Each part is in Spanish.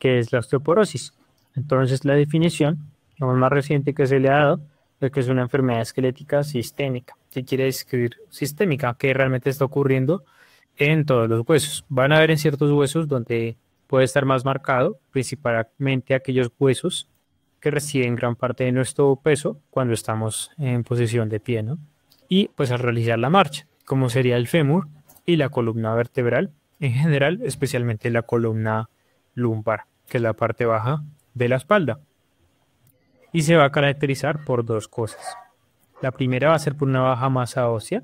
que es la osteoporosis. Entonces la definición lo más reciente que se le ha dado es que es una enfermedad esquelética sistémica, que quiere describir sistémica, que realmente está ocurriendo en todos los huesos. Van a haber en ciertos huesos donde puede estar más marcado, principalmente aquellos huesos que reciben gran parte de nuestro peso cuando estamos en posición de pie, ¿no? Y pues al realizar la marcha, como sería el fémur y la columna vertebral en general, especialmente la columna lumbar, que es la parte baja de la espalda. Y se va a caracterizar por dos cosas. La primera va a ser por una baja masa ósea,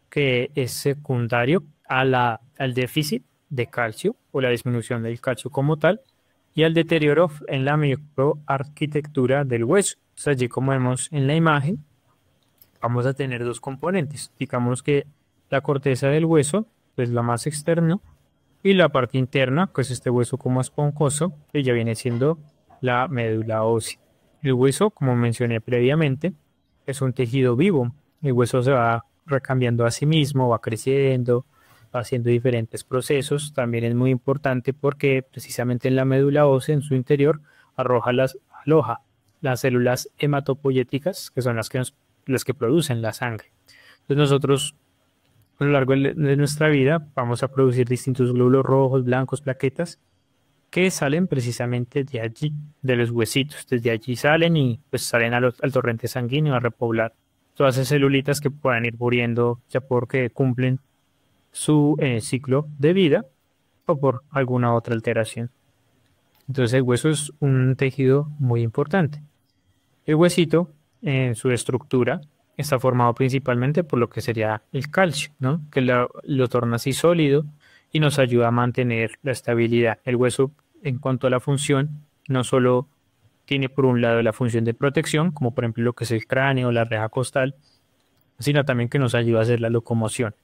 que es secundario al déficit de calcio o la disminución del calcio como tal, y al deterioro en la microarquitectura del hueso. O sea, allí como vemos en la imagen, vamos a tener dos componentes. Digamos que la corteza del hueso, pues la más externa, y la parte interna, pues este hueso como esponjoso, que ya viene siendo la médula ósea. El hueso, como mencioné previamente, es un tejido vivo. El hueso se va recambiando a sí mismo, va creciendo, va haciendo diferentes procesos. También es muy importante porque precisamente en la médula ósea, en su interior, aloja las células hematopoyéticas, que son las que producen la sangre. Entonces nosotros a lo largo de nuestra vida vamos a producir distintos glóbulos rojos, blancos, plaquetas, que salen precisamente de allí, de los huesitos. Desde allí salen y pues salen al torrente sanguíneo a repoblar todas esas celulitas que puedan ir muriendo, ya porque cumplen su ciclo de vida o por alguna otra alteración. Entonces el hueso es un tejido muy importante. El huesito, en su estructura, está formado principalmente por lo que sería el calcio, ¿no? Que lo torna así sólido y nos ayuda a mantener la estabilidad. El hueso, en cuanto a la función, no solo tiene por un lado la función de protección, como por ejemplo lo que es el cráneo, la reja costal, sino también que nos ayuda a hacer la locomoción.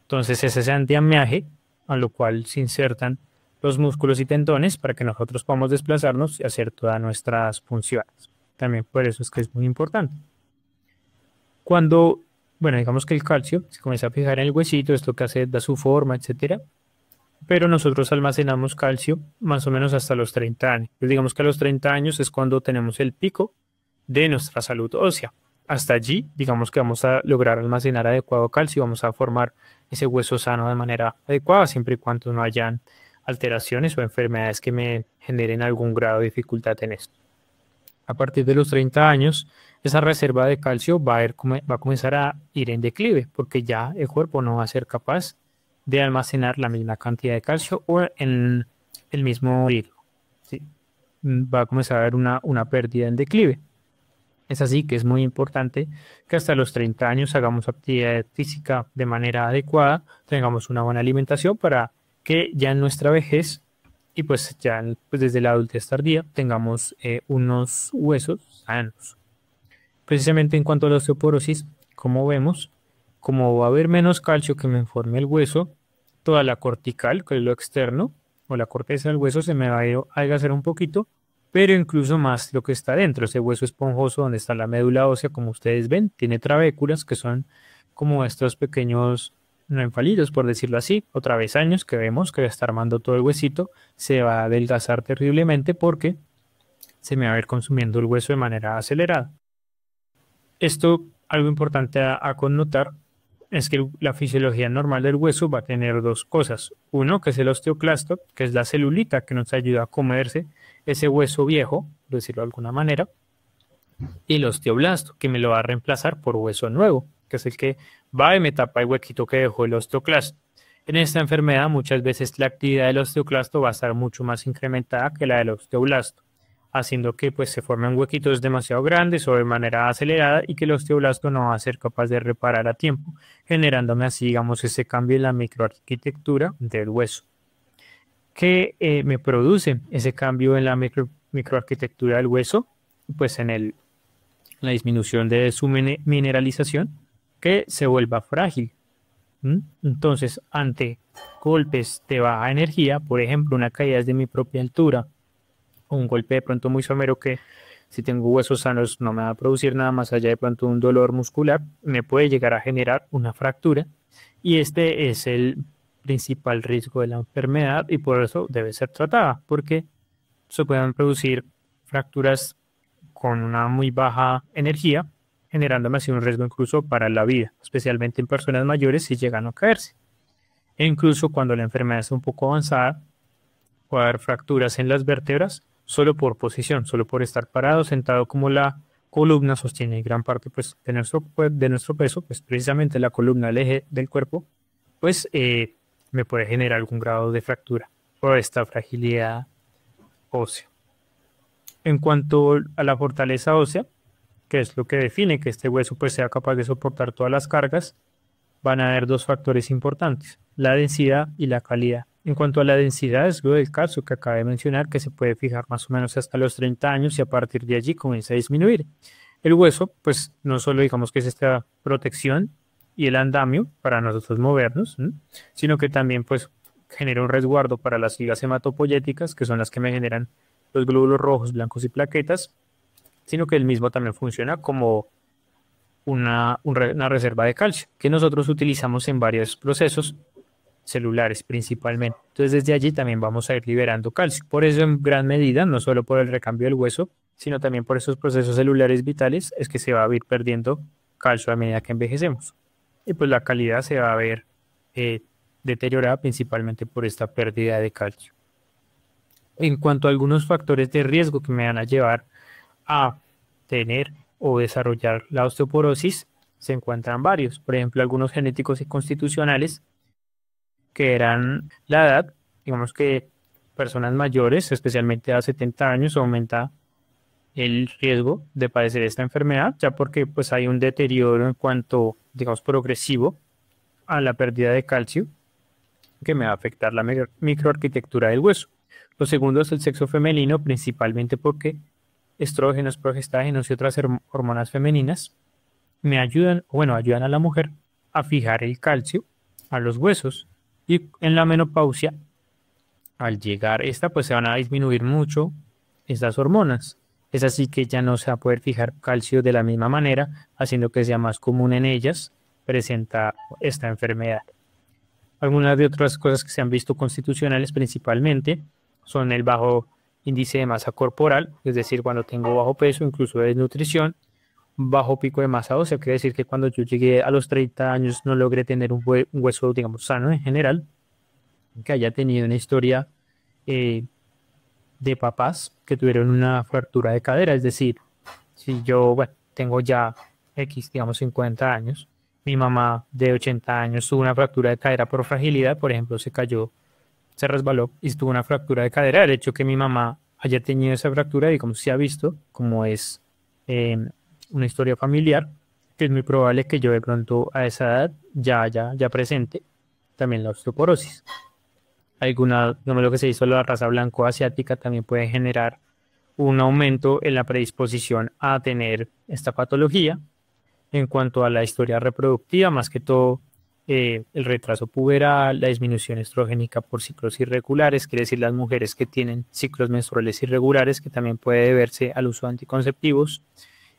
Entonces es ese antiameaje a lo cual se insertan los músculos y tendones para que nosotros podamos desplazarnos y hacer todas nuestras funciones. También por eso es que es muy importante. Cuando, bueno, digamos que el calcio se comienza a fijar en el huesito, esto que hace da su forma, etcétera, pero nosotros almacenamos calcio más o menos hasta los 30 años. Pues digamos que a los 30 años es cuando tenemos el pico de nuestra salud ósea. Hasta allí, digamos que vamos a lograr almacenar adecuado calcio, vamos a formar ese hueso sano de manera adecuada, siempre y cuando no hayan alteraciones o enfermedades que me generen algún grado de dificultad en esto. A partir de los 30 años, esa reserva de calcio va a comenzar a ir en declive, porque ya el cuerpo no va a ser capaz de almacenar la misma cantidad de calcio o en el mismo ritmo, ¿sí? Va a comenzar a haber una pérdida en declive. Es así que es muy importante que hasta los 30 años hagamos actividad física de manera adecuada, tengamos una buena alimentación para que ya en nuestra vejez y pues ya pues desde la adultez tardía tengamos unos huesos sanos. Precisamente en cuanto a la osteoporosis, como vemos, como va a haber menos calcio que me forme el hueso, toda la cortical, que es lo externo, o la corteza del hueso se me va a adelgazar un poquito, pero incluso más lo que está dentro, ese hueso esponjoso donde está la médula ósea, como ustedes ven, tiene trabéculas que son como estos pequeños enfalitos, por decirlo así, o travesaños que vemos que está armando todo el huesito, se va a adelgazar terriblemente porque se me va a ir consumiendo el hueso de manera acelerada. Esto, algo importante a connotar, es que la fisiología normal del hueso va a tener dos cosas. Uno, que es el osteoclasto, que es la celulita que nos ayuda a comerse ese hueso viejo, por decirlo de alguna manera, y el osteoblasto, que me lo va a reemplazar por hueso nuevo, que es el que va y me tapa el huequito que dejó el osteoclasto. En esta enfermedad muchas veces la actividad del osteoclasto va a estar mucho más incrementada que la del osteoblasto, haciendo que pues se formen huequitos demasiado grandes o de manera acelerada y que el osteoblasto no va a ser capaz de reparar a tiempo, generándome así, digamos, ese cambio en la microarquitectura del hueso. ¿Qué me produce ese cambio en la microarquitectura del hueso? Pues en la disminución de su mineralización, que se vuelva frágil. Entonces, ante golpes de baja energía, por ejemplo, una caída desde mi propia altura, o un golpe de pronto muy somero que si tengo huesos sanos no me va a producir nada más allá de pronto un dolor muscular, me puede llegar a generar una fractura y este es el principal riesgo de la enfermedad y por eso debe ser tratada, porque se pueden producir fracturas con una muy baja energía, generándome así un riesgo incluso para la vida, especialmente en personas mayores si llegan a caerse. E incluso cuando la enfermedad está un poco avanzada, puede haber fracturas en las vértebras solo por posición, solo por estar parado, sentado, como la columna sostiene gran parte pues, de nuestro peso, pues precisamente la columna, el eje del cuerpo, pues me puede generar algún grado de fractura por esta fragilidad ósea. En cuanto a la fortaleza ósea, que es lo que define que este hueso pues sea capaz de soportar todas las cargas, van a haber dos factores importantes, la densidad y la calidad. En cuanto a la densidad, es lo del calcio que acabé de mencionar, que se puede fijar más o menos hasta los 30 años y a partir de allí comienza a disminuir. El hueso, pues no solo digamos que es esta protección y el andamio para nosotros movernos, ¿sí?, sino que también pues genera un resguardo para las ligas hematopoyéticas, que son las que me generan los glóbulos rojos, blancos y plaquetas, sino que el mismo también funciona como una reserva de calcio que nosotros utilizamos en varios procesos celulares principalmente. Entonces desde allí también vamos a ir liberando calcio. Por eso en gran medida, no solo por el recambio del hueso, sino también por esos procesos celulares vitales, es que se va a ir perdiendo calcio a medida que envejecemos. Y pues la calidad se va a ver deteriorada principalmente por esta pérdida de calcio. En cuanto a algunos factores de riesgo que me van a llevar a tener o desarrollar la osteoporosis, se encuentran varios. Por ejemplo, algunos genéticos y constitucionales, que eran la edad. Digamos que personas mayores, especialmente a 70 años, aumenta el riesgo de padecer esta enfermedad, ya porque pues hay un deterioro en cuanto, digamos, progresivo a la pérdida de calcio, que me va a afectar la microarquitectura del hueso. Lo segundo es el sexo femenino, principalmente porque estrógenos, progestágenos y otras hormonas femeninas me ayudan, ayudan a la mujer a fijar el calcio a los huesos. Y en la menopausia, al llegar esta, pues se van a disminuir mucho estas hormonas. Es así que ya no se va a poder fijar calcio de la misma manera, haciendo que sea más común en ellas presentar esta enfermedad. Algunas de otras cosas que se han visto constitucionales principalmente son el bajo índice de masa corporal, es decir, cuando tengo bajo peso, incluso de desnutrición, bajo pico de masa ósea, quiere decir que cuando yo llegué a los 30 años no logré tener un hueso, digamos, sano en general, que haya tenido una historia de papás que tuvieron una fractura de cadera, es decir, si yo, tengo ya digamos, 50 años, mi mamá de 80 años tuvo una fractura de cadera por fragilidad, por ejemplo, se cayó, se resbaló y tuvo una fractura de cadera. El hecho que mi mamá haya tenido esa fractura, digamos, se ha visto como es una historia familiar, que es muy probable que yo de pronto a esa edad ya presente también la osteoporosis. Digamos, lo que se hizo la raza blanco-asiática también puede generar un aumento en la predisposición a tener esta patología. En cuanto a la historia reproductiva, más que todo el retraso puberal, la disminución estrogénica por ciclos irregulares, quiere decir las mujeres que tienen ciclos menstruales irregulares, que también puede deberse al uso de anticonceptivos,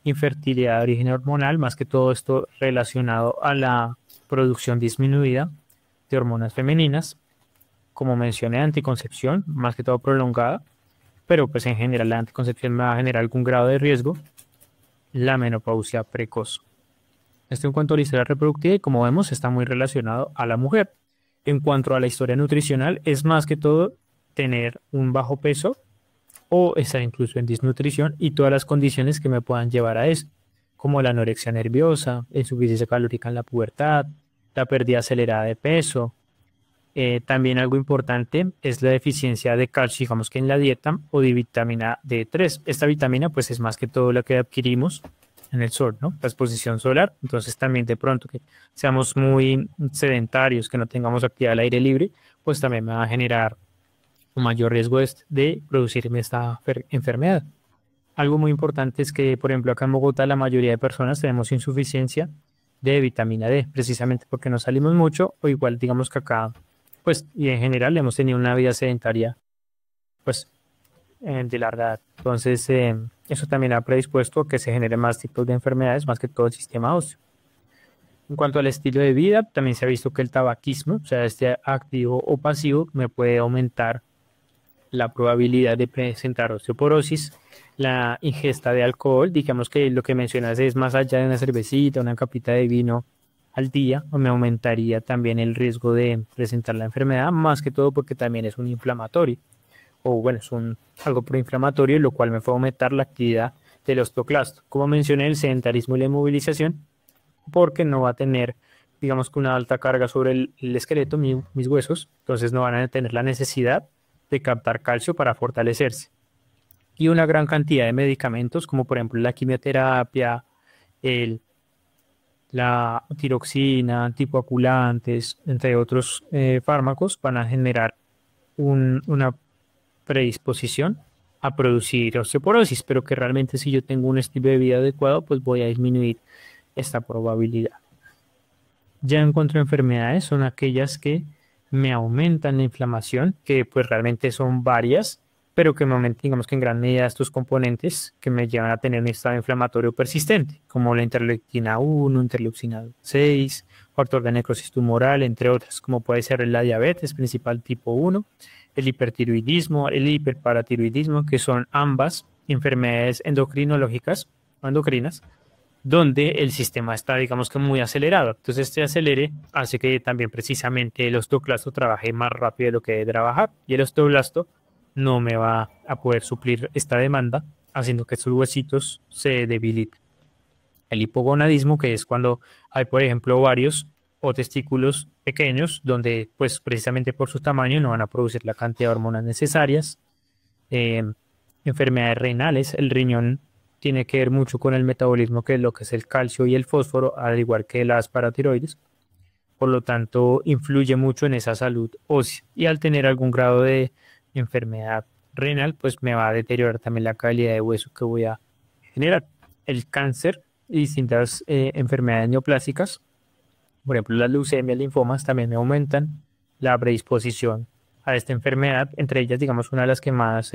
infertilidad de origen hormonal, más que todo esto relacionado a la producción disminuida de hormonas femeninas, como mencioné, anticoncepción, más que todo prolongada, pero pues en general la anticoncepción me va a generar algún grado de riesgo, la menopausia precoz. Esto en cuanto a la historia reproductiva, y como vemos está muy relacionado a la mujer. En cuanto a la historia nutricional, es más que todo tener un bajo peso o estar incluso en desnutrición y todas las condiciones que me puedan llevar a eso, como la anorexia nerviosa, insuficiencia calórica en la pubertad, la pérdida acelerada de peso. También algo importante es la deficiencia de calcio, digamos que en la dieta, o de vitamina D3. Esta vitamina pues es más que todo la que adquirimos en el sol, ¿no? La exposición solar. Entonces también de pronto que seamos muy sedentarios, que no tengamos actividad al aire libre, pues también me va a generar un mayor riesgo de producirme esta enfermedad. Algo muy importante es que, por ejemplo, acá en Bogotá la mayoría de personas tenemos insuficiencia de vitamina D, precisamente porque no salimos mucho, o igual digamos que acá, pues, y en general hemos tenido una vida sedentaria, pues, de larga edad. Entonces, eso también ha predispuesto a que se generen más tipos de enfermedades, más que todo el sistema óseo. En cuanto al estilo de vida, también se ha visto que el tabaquismo, o sea, este activo o pasivo, me puede aumentar la probabilidad de presentar osteoporosis. La ingesta de alcohol, digamos que lo que mencionas es más allá de una cervecita, una capita de vino al día, o me aumentaría también el riesgo de presentar la enfermedad, más que todo porque también es un inflamatorio, o bueno, es algo proinflamatorio, lo cual me puede aumentar la actividad del osteoclasto. Como mencioné, el sedentarismo y la inmovilización, porque no va a tener, digamos que una alta carga sobre el esqueleto, mis huesos, entonces no van a tener la necesidad de captar calcio para fortalecerse. Y una gran cantidad de medicamentos, como por ejemplo la quimioterapia, el, la tiroxina, anticoagulantes, entre otros fármacos, van a generar una predisposición a producir osteoporosis, pero que realmente si yo tengo un estilo de vida adecuado, pues voy a disminuir esta probabilidad. Ya en cuanto a enfermedades, son aquellas que me aumentan la inflamación, que pues realmente son varias, pero que me aumentan, digamos que en gran medida estos componentes que me llevan a tener un estado inflamatorio persistente, como la interleucina 1, interleucina 6, factor de necrosis tumoral, entre otras, como puede ser la diabetes principal tipo 1, el hipertiroidismo, el hiperparatiroidismo, que son ambas enfermedades endocrinológicas o endocrinas, donde el sistema está, digamos que muy acelerado. Entonces, este acelere hace que también precisamente el osteoclasto trabaje más rápido de lo que debe trabajar y el osteoblasto no me va a poder suplir esta demanda, haciendo que sus huesitos se debiliten. El hipogonadismo, que es cuando hay, por ejemplo, ovarios o testículos pequeños, donde pues precisamente por su tamaño no van a producir la cantidad de hormonas necesarias. Eh, Enfermedades renales, el riñón tiene que ver mucho con el metabolismo, que es lo que es el calcio y el fósforo, al igual que las paratiroides. Por lo tanto, influye mucho en esa salud ósea. Y al tener algún grado de enfermedad renal, pues me va a deteriorar también la calidad de hueso que voy a generar. El cáncer y distintas enfermedades neoplásicas, por ejemplo, las leucemias, linfomas, también me aumentan la predisposición a esta enfermedad. Entre ellas, digamos, una de las que más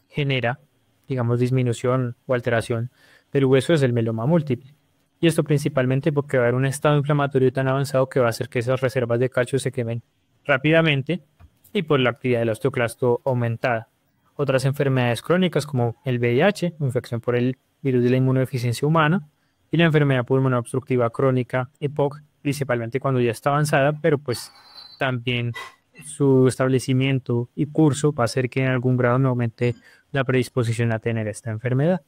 genera, digamos, disminución o alteración del hueso es el mieloma múltiple. Y esto principalmente porque va a haber un estado inflamatorio tan avanzado que va a hacer que esas reservas de calcio se quemen rápidamente y por la actividad del osteoclasto aumentada. Otras enfermedades crónicas como el VIH, infección por el virus de la inmunodeficiencia humana, y la enfermedad pulmonar obstructiva crónica, EPOC, principalmente cuando ya está avanzada, pero pues también su establecimiento y curso va a hacer que en algún grado me aumente la predisposición a tener esta enfermedad.